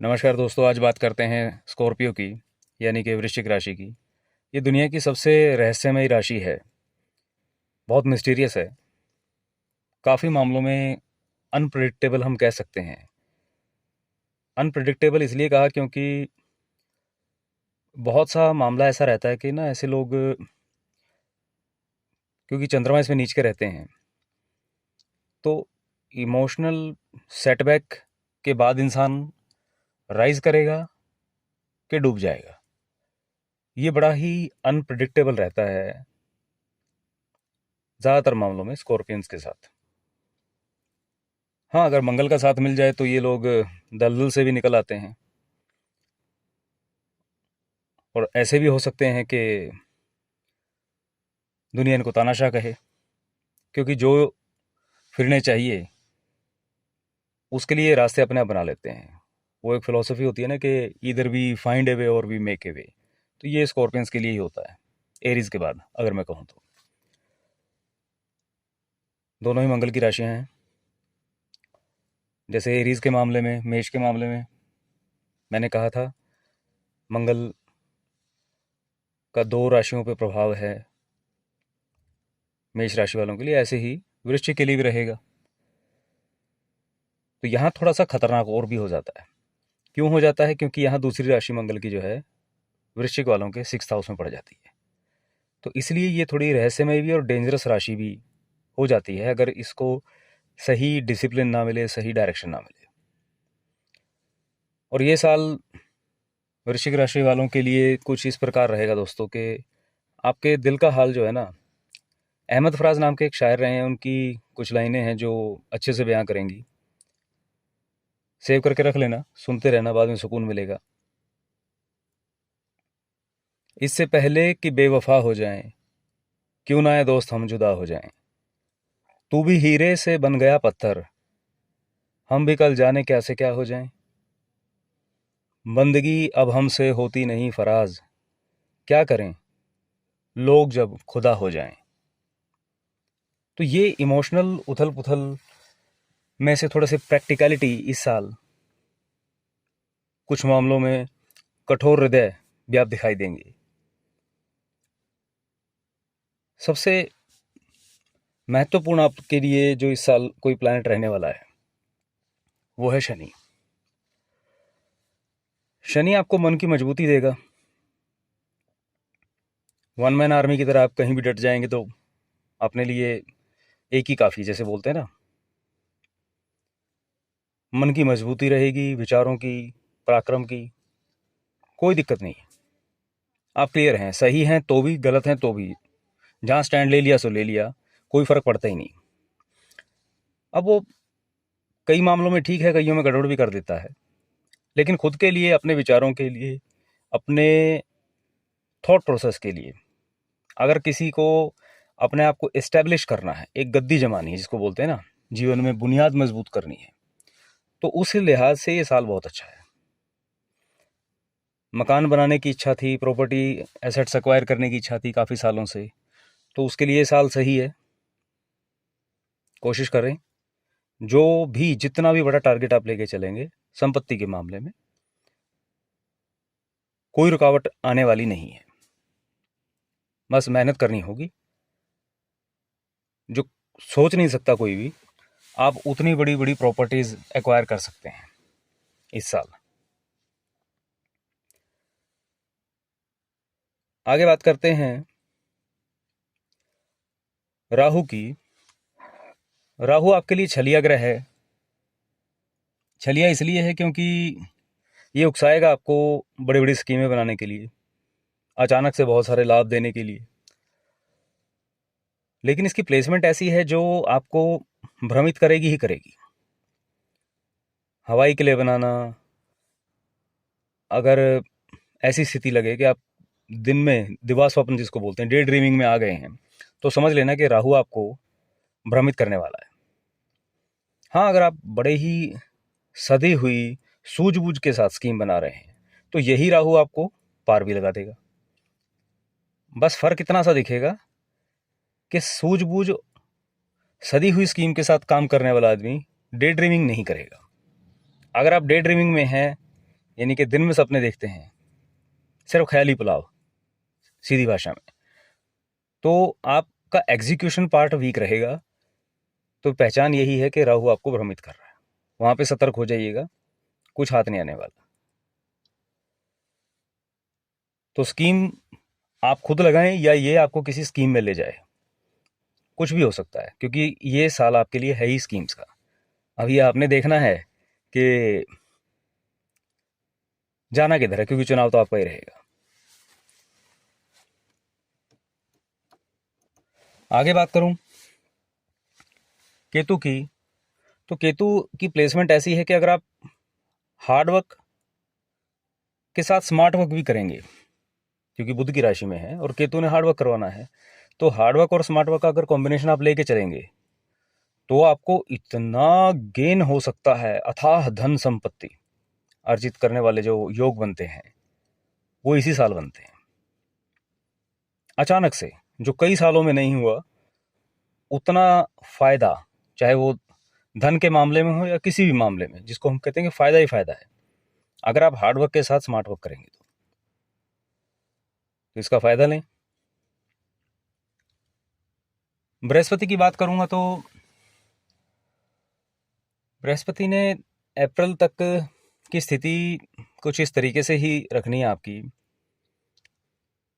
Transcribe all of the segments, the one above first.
नमस्कार दोस्तों, आज बात करते हैं स्कॉर्पियो की, यानी कि वृश्चिक राशि की। ये दुनिया की सबसे रहस्यमयी राशि है। बहुत मिस्टीरियस है। काफ़ी मामलों में अनप्रिडिक्टेबल हम कह सकते हैं। अनप्रिडिक्टेबल इसलिए कहा क्योंकि बहुत सा मामला ऐसा रहता है कि ना ऐसे लोग, क्योंकि चंद्रमा इसमें नीच के रहते हैं, तो इमोशनल सेटबैक के बाद इंसान राइज करेगा कि डूब जाएगा। ये बड़ा ही अनप्रिडिक्टेबल रहता है ज़्यादातर मामलों में स्कॉर्पियंस के साथ। हाँ, अगर मंगल का साथ मिल जाए तो ये लोग दलदल से भी निकल आते हैं। और ऐसे भी हो सकते हैं कि दुनिया इनको तानाशाह कहे, क्योंकि जो फिरने चाहिए उसके लिए रास्ते अपने आप बना लेते हैं। वो एक फ़िलॉसफ़ी होती है ना कि ईदर वी फाइंड ए वे और वी मेक ए वे। तो ये स्कॉर्पियंस के लिए ही होता है, एरीज़ के बाद अगर मैं कहूँ तो। दोनों ही मंगल की राशियाँ हैं। जैसे एरीज़ के मामले में, मेष के मामले में मैंने कहा था मंगल का 2 राशियों पे प्रभाव है मेष राशि वालों के लिए, ऐसे ही वृश्चिक के लिए भी रहेगा। तो यहाँ थोड़ा सा खतरनाक और भी हो जाता है। क्यों हो जाता है? क्योंकि यहाँ दूसरी राशि मंगल की जो है वृश्चिक वालों के 6th हाउस में पड़ जाती है। तो इसलिए ये थोड़ी रहस्यमय भी और डेंजरस राशि भी हो जाती है अगर इसको सही डिसिप्लिन ना मिले, सही डायरेक्शन ना मिले। और ये साल वृश्चिक राशि वालों के लिए कुछ इस प्रकार रहेगा दोस्तों कि आपके दिल का हाल जो है ना, अहमद फराज नाम के एक शायर रहे हैं, उनकी कुछ लाइनें हैं जो अच्छे से बयां करेंगी। सेव करके रख लेना, सुनते रहना, बाद में सुकून मिलेगा। इससे पहले कि बेवफा हो जाएं, क्यों ना है दोस्त हम जुदा हो जाएं। तू भी हीरे से बन गया पत्थर, हम भी कल जाने क्या से क्या हो जाएं। बंदगी अब हमसे होती नहीं फराज, क्या करें लोग जब खुदा हो जाएं। तो ये इमोशनल उथल पुथल में से थोड़ा से प्रैक्टिकलिटी इस साल कुछ मामलों में कठोर हृदय भी आप दिखाई देंगे। सबसे महत्वपूर्ण आपके लिए जो इस साल कोई प्लैनेट रहने वाला है वो है शनि। शनि आपको मन की मजबूती देगा। वन मैन आर्मी की तरह आप कहीं भी डट जाएंगे तो अपने लिए एक ही काफ़ी, जैसे बोलते हैं ना। मन की मजबूती रहेगी, विचारों की, पराक्रम की, कोई दिक्कत नहीं। आप क्लियर हैं, सही हैं तो भी, गलत हैं तो भी, जहाँ स्टैंड ले लिया सो ले लिया, कोई फ़र्क पड़ता ही नहीं। अब वो कई मामलों में ठीक है, कईयों में गड़बड़ भी कर देता है, लेकिन खुद के लिए, अपने विचारों के लिए, अपने थॉट प्रोसेस के लिए, अगर किसी को अपने आप को एस्टेब्लिश करना है, एक गद्दी जमानी है जिसको बोलते हैं ना, जीवन में बुनियाद मजबूत करनी है, तो उस लिहाज से ये साल बहुत अच्छा है। मकान बनाने की इच्छा थी, प्रॉपर्टी एसेट्स एक्वायर करने की इच्छा थी काफ़ी सालों से, तो उसके लिए ये साल सही है। कोशिश करें, जो भी जितना भी बड़ा टारगेट आप लेके चलेंगे संपत्ति के मामले में, कोई रुकावट आने वाली नहीं है। बस मेहनत करनी होगी। जो सोच नहीं सकता कोई भी, आप उतनी बड़ी बड़ी प्रॉपर्टीज एक्वायर कर सकते हैं इस साल। आगे बात करते हैं राहु की। राहु आपके लिए छलिया ग्रह है। छलिया इसलिए है क्योंकि ये उकसाएगा आपको बड़ी बड़ी स्कीमें बनाने के लिए, अचानक से बहुत सारे लाभ देने के लिए। लेकिन इसकी प्लेसमेंट ऐसी है जो आपको भ्रमित करेगी ही करेगी। हवाई किले बनाना, अगर ऐसी स्थिति लगे कि आप दिन में दिवा स्वप्न जिसको बोलते हैं, डे ड्रीमिंग में आ गए हैं, तो समझ लेना कि राहु आपको भ्रमित करने वाला है। हाँ, अगर आप बड़े ही सधी हुई सूझबूझ के साथ स्कीम बना रहे हैं तो यही राहु आपको पार भी लगा देगा। बस फर्क इतना सा दिखेगा कि सूझबूझ सदी हुई स्कीम के साथ काम करने वाला आदमी डे ड्रीमिंग नहीं करेगा। अगर आप डे ड्रीमिंग में हैं यानी कि दिन में सपने देखते हैं, सिर्फ ख्याली पुलाव, सीधी भाषा में, तो आपका एग्जीक्यूशन पार्ट वीक रहेगा। तो पहचान यही है कि राहु आपको भ्रमित कर रहा है, वहां पे सतर्क हो जाइएगा, कुछ हाथ नहीं आने वाला। तो स्कीम आप खुद लगाएं या ये आपको किसी स्कीम में ले जाए, कुछ भी हो सकता है, क्योंकि ये साल आपके लिए है ही स्कीम्स का। अब ये आपने देखना है कि जाना किधर है, क्योंकि चुनाव तो आपका ही रहेगा। आगे बात करूं केतु की, तो केतु की प्लेसमेंट ऐसी है कि अगर आप हार्ड वर्क के साथ स्मार्ट वर्क भी करेंगे, क्योंकि बुध की राशि में है और केतु ने हार्ड वर्क करवाना है, तो हार्ड वर्क और स्मार्ट वर्क का अगर कॉम्बिनेशन आप लेके चलेंगे तो आपको इतना गेन हो सकता है, अथाह धन संपत्ति अर्जित करने वाले जो योग बनते हैं वो इसी साल बनते हैं। अचानक से, जो कई सालों में नहीं हुआ उतना फायदा, चाहे वो धन के मामले में हो या किसी भी मामले में, जिसको हम कहते हैं कि फायदा ही फायदा है, अगर आप हार्ड वर्क के साथ स्मार्ट वर्क करेंगे तो इसका फायदा लें। बृहस्पति की बात करूंगा तो बृहस्पति ने अप्रैल तक की स्थिति कुछ इस तरीके से ही रखनी है आपकी,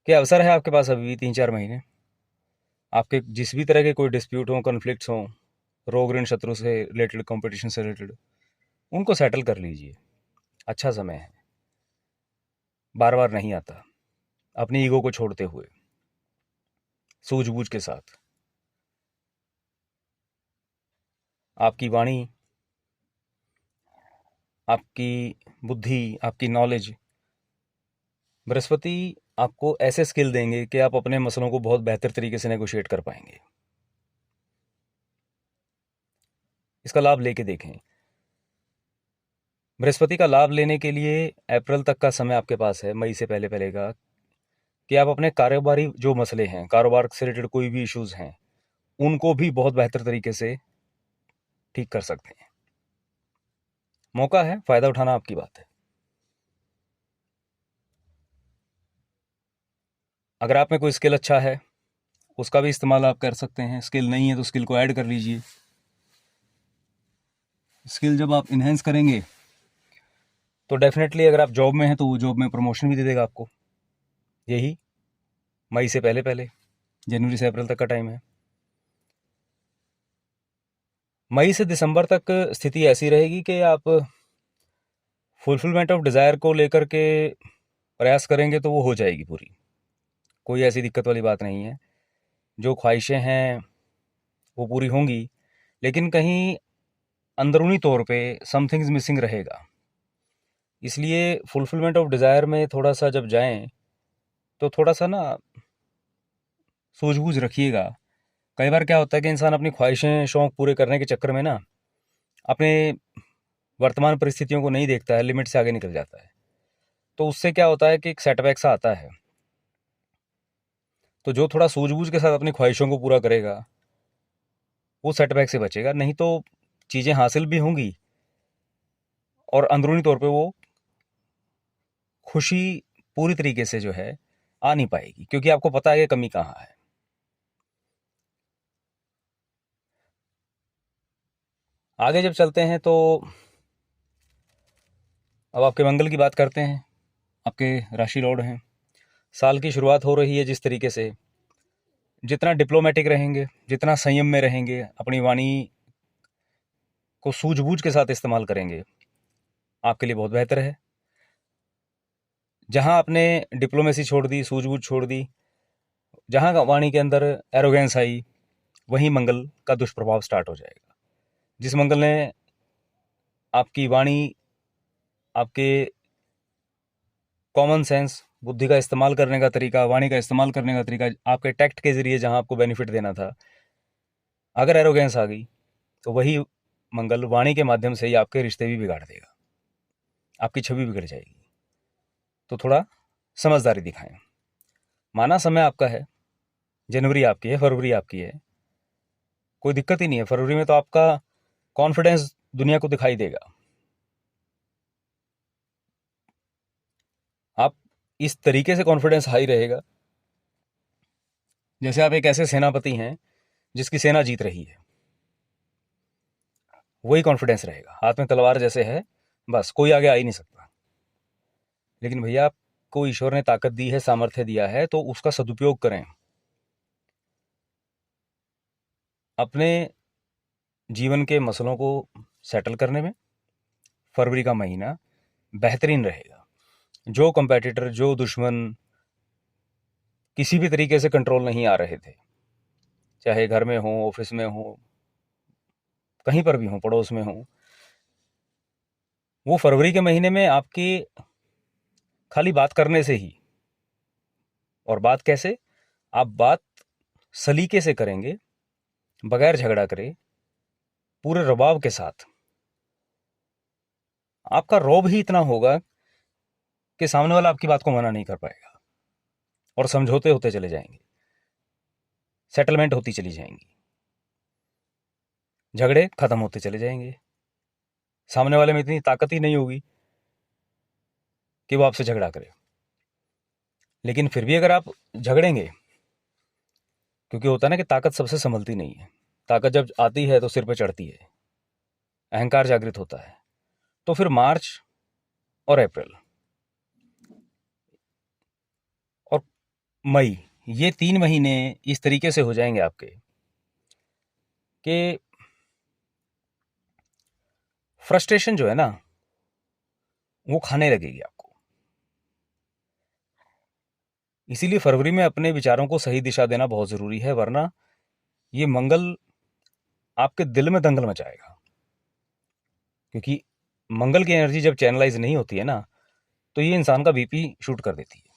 कि अवसर है आपके पास अभी भी 3-4 महीने। आपके जिस भी तरह के कोई डिस्प्यूट हो, कॉन्फ्लिक्ट्स हो, रोग ऋण शत्रु से रिलेटेड, कंपटीशन से रिलेटेड, उनको सेटल कर लीजिए। अच्छा समय है, बार बार नहीं आता। अपनी ईगो को छोड़ते हुए सूझबूझ के साथ आपकी वाणी, आपकी बुद्धि, आपकी नॉलेज, बृहस्पति आपको ऐसे स्किल देंगे कि आप अपने मसलों को बहुत बेहतर तरीके से नेगोशिएट कर पाएंगे। इसका लाभ लेके देखें। बृहस्पति का लाभ लेने के लिए अप्रैल तक का समय आपके पास है, मई से पहले पहले का, कि आप अपने कारोबारी जो मसले हैं, कारोबार से रिलेटेड कोई भी इश्यूज हैं, उनको भी बहुत बेहतर तरीके से ठीक कर सकते हैं। मौका है, फायदा उठाना आपकी बात है। अगर आप में कोई स्किल अच्छा है उसका भी इस्तेमाल आप कर सकते हैं, स्किल नहीं है तो स्किल को ऐड कर लीजिए। स्किल जब आप इन्हेंस करेंगे तो डेफिनेटली अगर आप जॉब में हैं तो वो जॉब में प्रमोशन भी दे देगा आपको। यही मई से पहले पहले, जनवरी से अप्रैल तक का टाइम है। मई से दिसंबर तक स्थिति ऐसी रहेगी कि आप फुलफिलमेंट ऑफ डिज़ायर को लेकर के प्रयास करेंगे तो वो हो जाएगी पूरी, कोई ऐसी दिक्कत वाली बात नहीं है। जो ख्वाहिशें हैं वो पूरी होंगी, लेकिन कहीं अंदरूनी तौर पे समथिंग मिसिंग रहेगा। इसलिए फुलफिलमेंट ऑफ डिज़ायर में थोड़ा सा जब जाएं तो थोड़ा सा ना सूझबूझ रखिएगा। कई बार क्या होता है कि इंसान अपनी ख्वाहिशें, शौक पूरे करने के चक्कर में ना अपने वर्तमान परिस्थितियों को नहीं देखता है, लिमिट से आगे निकल जाता है। तो उससे क्या होता है कि एक सेटबैक सा आता है। तो जो थोड़ा सूझबूझ के साथ अपनी ख्वाहिशों को पूरा करेगा वो सेटबैक से बचेगा, नहीं तो चीज़ें हासिल भी होंगी और अंदरूनी तौर पे वो खुशी पूरी तरीके से जो है आ नहीं पाएगी, क्योंकि आपको पता है कि कमी कहाँ है। आगे जब चलते हैं तो अब आपके मंगल की बात करते हैं। आपके राशि लॉर्ड हैं। साल की शुरुआत हो रही है जिस तरीके से, जितना डिप्लोमेटिक रहेंगे, जितना संयम में रहेंगे, अपनी वाणी को सूझबूझ के साथ इस्तेमाल करेंगे, आपके लिए बहुत बेहतर है। जहां आपने डिप्लोमेसी छोड़ दी, सूझबूझ छोड़ दी, जहां वाणी के अंदर एरोगेंस आई, वहीं मंगल का दुष्प्रभाव स्टार्ट हो जाएगा। जिस मंगल ने आपकी वाणी, आपके कॉमन सेंस, बुद्धि का इस्तेमाल करने का तरीका, वाणी का इस्तेमाल करने का तरीका, आपके टैक्ट के जरिए जहां आपको बेनिफिट देना था, अगर एरोगेंस आ गई तो वही मंगल वाणी के माध्यम से ही आपके रिश्ते भी बिगाड़ देगा, आपकी छवि बिगड़ जाएगी। तो थोड़ा समझदारी दिखाएं। माना समय आपका है, जनवरी आपकी है, फरवरी आपकी है, कोई दिक्कत ही नहीं है। फरवरी में तो आपका कॉन्फिडेंस दुनिया को दिखाई देगा। इस तरीके से कॉन्फिडेंस हाई रहेगा जैसे आप एक ऐसे सेनापति हैं जिसकी सेना जीत रही है, वही कॉन्फिडेंस रहेगा। हाथ में तलवार जैसे है, बस कोई आगे आ ही नहीं सकता। लेकिन भैया आपको ईश्वर ने ताकत दी है, सामर्थ्य दिया है, तो उसका सदुपयोग करें। अपने जीवन के मसलों को सेटल करने में फरवरी का महीना बेहतरीन रहेगा। जो कंपेटिटर, जो दुश्मन किसी भी तरीके से कंट्रोल नहीं आ रहे थे, चाहे घर में हो, ऑफिस में हो, कहीं पर भी हो, पड़ोस में हो, वो फरवरी के महीने में आपकी खाली बात करने से ही, और बात कैसे, आप बात सलीके से करेंगे, बगैर झगड़ा करे, पूरे रबाब के साथ, आपका रौब ही इतना होगा कि सामने वाला आपकी बात को मना नहीं कर पाएगा, और समझौते होते चले जाएंगे, सेटलमेंट होती चली जाएंगी, झगड़े खत्म होते चले जाएंगे। सामने वाले में इतनी ताकत ही नहीं होगी कि वो आपसे झगड़ा करे। लेकिन फिर भी अगर आप झगड़ेंगे, क्योंकि होता है ना कि ताकत सबसे संभलती नहीं है, ताकत जब आती है तो सिर पे चढ़ती है, अहंकार जागृत होता है। तो फिर मार्च और अप्रैल और मई, ये 3 महीने इस तरीके से हो जाएंगे आपके कि फ्रस्ट्रेशन जो है ना, वो खाने लगेगी आपको। इसीलिए फरवरी में अपने विचारों को सही दिशा देना बहुत ज़रूरी है, वरना ये मंगल आपके दिल में दंगल मचाएगा। क्योंकि मंगल की एनर्जी जब चैनलाइज नहीं होती है ना, तो ये इंसान का बीपी शूट कर देती है।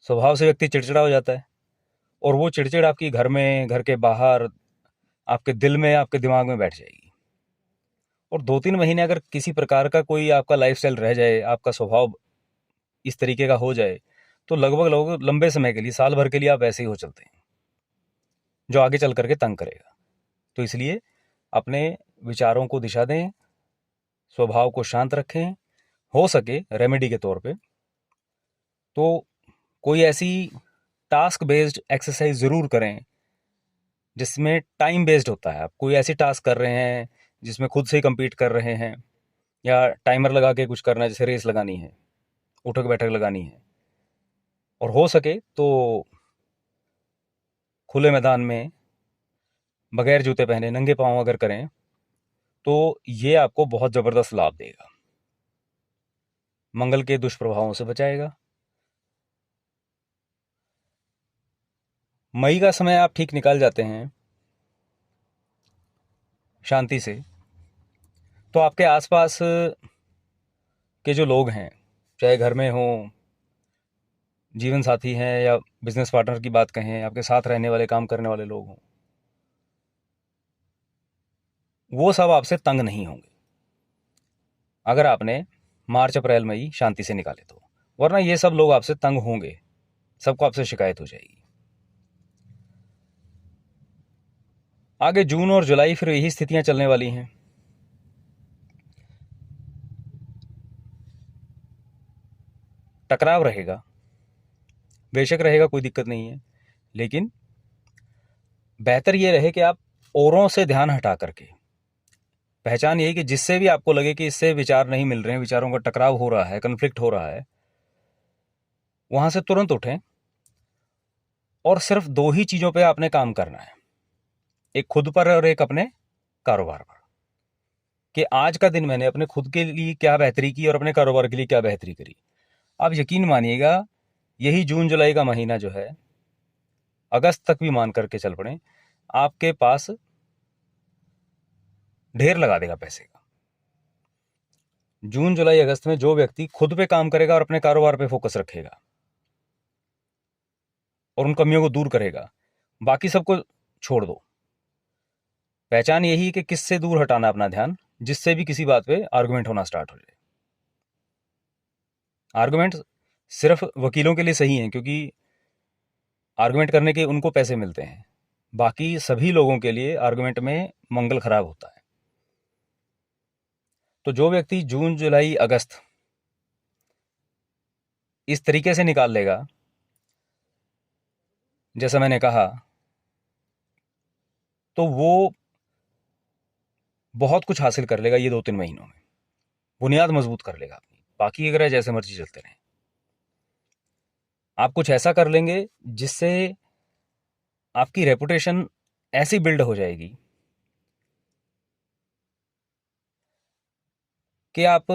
स्वभाव से व्यक्ति चिड़चिड़ा हो जाता है, और वो चिड़चिड़ आपकी घर में, घर के बाहर, आपके दिल में, आपके दिमाग में बैठ जाएगी। और 2-3 महीने अगर किसी प्रकार का कोई आपका लाइफस्टाइल रह जाए, आपका स्वभाव इस तरीके का हो जाए, तो लगभग लगभग लंबे समय के लिए, साल भर के लिए आप ऐसे ही हो चलते हैं, जो आगे चल करके तंग करेगा। तो इसलिए अपने विचारों को दिशा दें, स्वभाव को शांत रखें, हो सके रेमेडी के तौर पे तो कोई ऐसी टास्क बेस्ड एक्सरसाइज ज़रूर करें जिसमें टाइम बेस्ड होता है। आप कोई ऐसी टास्क कर रहे हैं जिसमें खुद से ही compete कर रहे हैं, या टाइमर लगा के कुछ करना है, जैसे रेस लगानी है, उठक बैठक लगानी है, और हो सके तो खुले मैदान में बगैर जूते पहने नंगे पांव अगर करें, तो ये आपको बहुत ज़बरदस्त लाभ देगा, मंगल के दुष्प्रभावों से बचाएगा। मई का समय आप ठीक निकाल जाते हैं शांति से, तो आपके आसपास के जो लोग हैं, चाहे घर में हों, जीवन साथी हैं, या बिजनेस पार्टनर की बात कहें, आपके साथ रहने वाले, काम करने वाले लोग हों, वो सब आपसे तंग नहीं होंगे अगर आपने मार्च अप्रैल मई शांति से निकाले तो। वरना ये सब लोग आपसे तंग होंगे, सबको आपसे शिकायत हो जाएगी। आगे जून और जुलाई फिर यही स्थितियां चलने वाली हैं। टकराव रहेगा, बेशक रहेगा, कोई दिक्कत नहीं है, लेकिन बेहतर ये रहे कि आप औरों से ध्यान हटा करके, पहचान यही कि जिससे भी आपको लगे कि इससे विचार नहीं मिल रहे हैं, विचारों का टकराव हो रहा है, कन्फ्लिक्ट हो रहा है, वहां से तुरंत उठें, और सिर्फ 2 ही चीज़ों पे आपने काम करना है, एक खुद पर और एक अपने कारोबार पर, कि आज का दिन मैंने अपने खुद के लिए क्या बेहतरी की और अपने कारोबार के लिए क्या बेहतरी करी। आप यकीन मानिएगा, यही जून जुलाई का महीना जो है, अगस्त तक भी मान करके चल पड़े, आपके पास ढेर लगा देगा पैसे का। जून जुलाई अगस्त में जो व्यक्ति खुद पे काम करेगा और अपने कारोबार पे फोकस रखेगा और उन कमियों को दूर करेगा, बाकी सबको छोड़ दो। पहचान यही है कि किससे दूर हटाना अपना ध्यान, जिससे भी किसी बात पे आर्गुमेंट होना स्टार्ट हो जाए। आर्गुमेंट सिर्फ वकीलों के लिए सही है, क्योंकि आर्गुमेंट करने के उनको पैसे मिलते हैं, बाकी सभी लोगों के लिए आर्गुमेंट में मंगल खराब होता है। तो जो व्यक्ति जून जुलाई अगस्त इस तरीके से निकाल लेगा, जैसा मैंने कहा, तो वो बहुत कुछ हासिल कर लेगा ये 2-3 महीनों में, बुनियाद मजबूत कर लेगा अपनी। बाकी अगर जैसे मर्जी चलते रहें, आप कुछ ऐसा कर लेंगे जिससे आपकी रेपुटेशन ऐसी बिल्ड हो जाएगी कि आप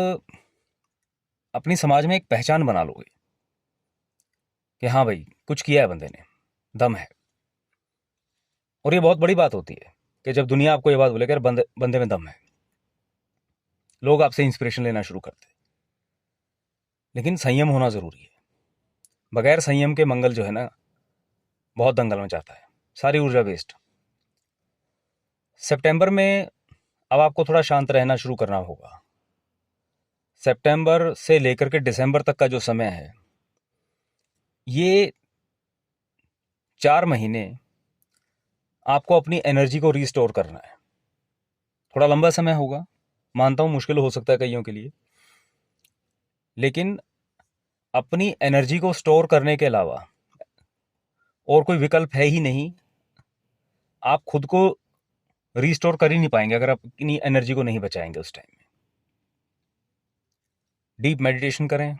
अपनी समाज में एक पहचान बना लोगे कि हाँ भाई, कुछ किया है बंदे ने, दम है। और ये बहुत बड़ी बात होती है कि जब दुनिया आपको ये बात बोले कि यार बंदे बंदे में दम है, लोग आपसे इंस्पिरेशन लेना शुरू करते हैं। लेकिन संयम होना ज़रूरी है। बगैर संयम के मंगल जो है ना, बहुत दंगल मचाता है, सारी ऊर्जा वेस्ट। सितंबर में अब आपको थोड़ा शांत रहना शुरू करना होगा। सितंबर से लेकर के दिसंबर तक का जो समय है, ये 4 महीने आपको अपनी एनर्जी को रीस्टोर करना है। थोड़ा लंबा समय होगा, मानता हूँ मुश्किल हो सकता है कईयों के लिए, लेकिन अपनी एनर्जी को स्टोर करने के अलावा और कोई विकल्प है ही नहीं। आप खुद को रीस्टोर कर ही नहीं पाएंगे अगर आप अपनी एनर्जी को नहीं बचाएंगे उस टाइम में। डीप मेडिटेशन करें,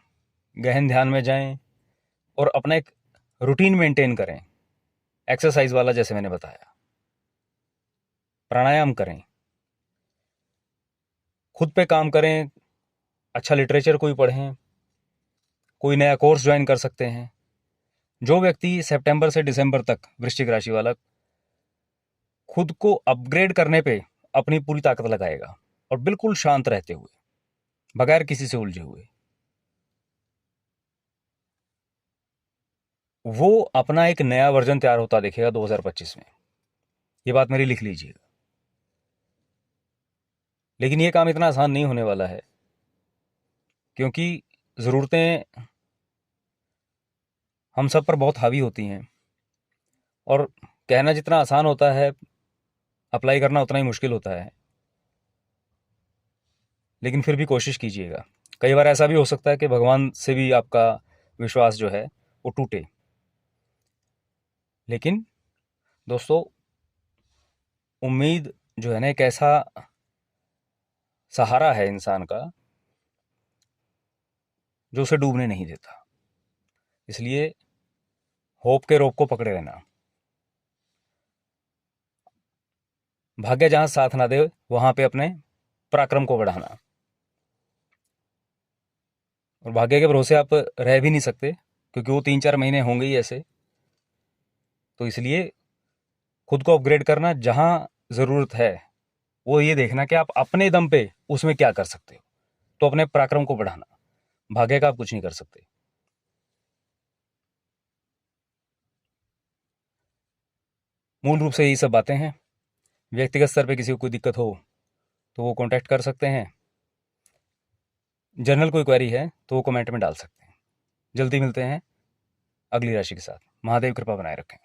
गहन ध्यान में जाएं और अपना एक रूटीन मेंटेन करें, एक्सरसाइज वाला जैसे मैंने बताया, प्राणायाम करें, खुद पे काम करें, अच्छा लिटरेचर कोई पढ़ें, कोई नया कोर्स ज्वाइन कर सकते हैं। जो व्यक्ति सितंबर से दिसंबर तक, वृश्चिक राशि वाला, खुद को अपग्रेड करने पे अपनी पूरी ताकत लगाएगा और बिल्कुल शांत रहते हुए, बगैर किसी से उलझे हुए, वो अपना एक नया वर्जन तैयार होता देखेगा 2025 में। ये बात मेरी लिख लीजिएगा। लेकिन ये काम इतना आसान नहीं होने वाला है, क्योंकि ज़रूरतें हम सब पर बहुत हावी होती हैं और कहना जितना आसान होता है, अप्लाई करना उतना ही मुश्किल होता है। लेकिन फिर भी कोशिश कीजिएगा। कई बार ऐसा भी हो सकता है कि भगवान से भी आपका विश्वास जो है वो टूटे। लेकिन दोस्तों, उम्मीद जो है ना, एक ऐसा सहारा है इंसान का जो उसे डूबने नहीं देता। इसलिए होप के रोप को पकड़े रहना। भाग्य जहां साथ ना दे, वहां पे अपने पराक्रम को बढ़ाना। और भाग्य के भरोसे आप रह भी नहीं सकते, क्योंकि वो 3-4 महीने होंगे ही ऐसे। तो इसलिए खुद को अपग्रेड करना, जहां ज़रूरत है वो ये देखना कि आप अपने दम पे उसमें क्या कर सकते हो। तो अपने पराक्रम को बढ़ाना। भाग्य का आप कुछ नहीं कर सकते। मूल रूप से यही सब बातें हैं। व्यक्तिगत स्तर पे किसी को कोई दिक्कत हो तो वो कांटेक्ट कर सकते हैं। जनरल कोई क्वेरी है तो वो कमेंट में डाल सकते हैं। जल्दी मिलते हैं अगली राशि के साथ। महादेव कृपा बनाए रखें।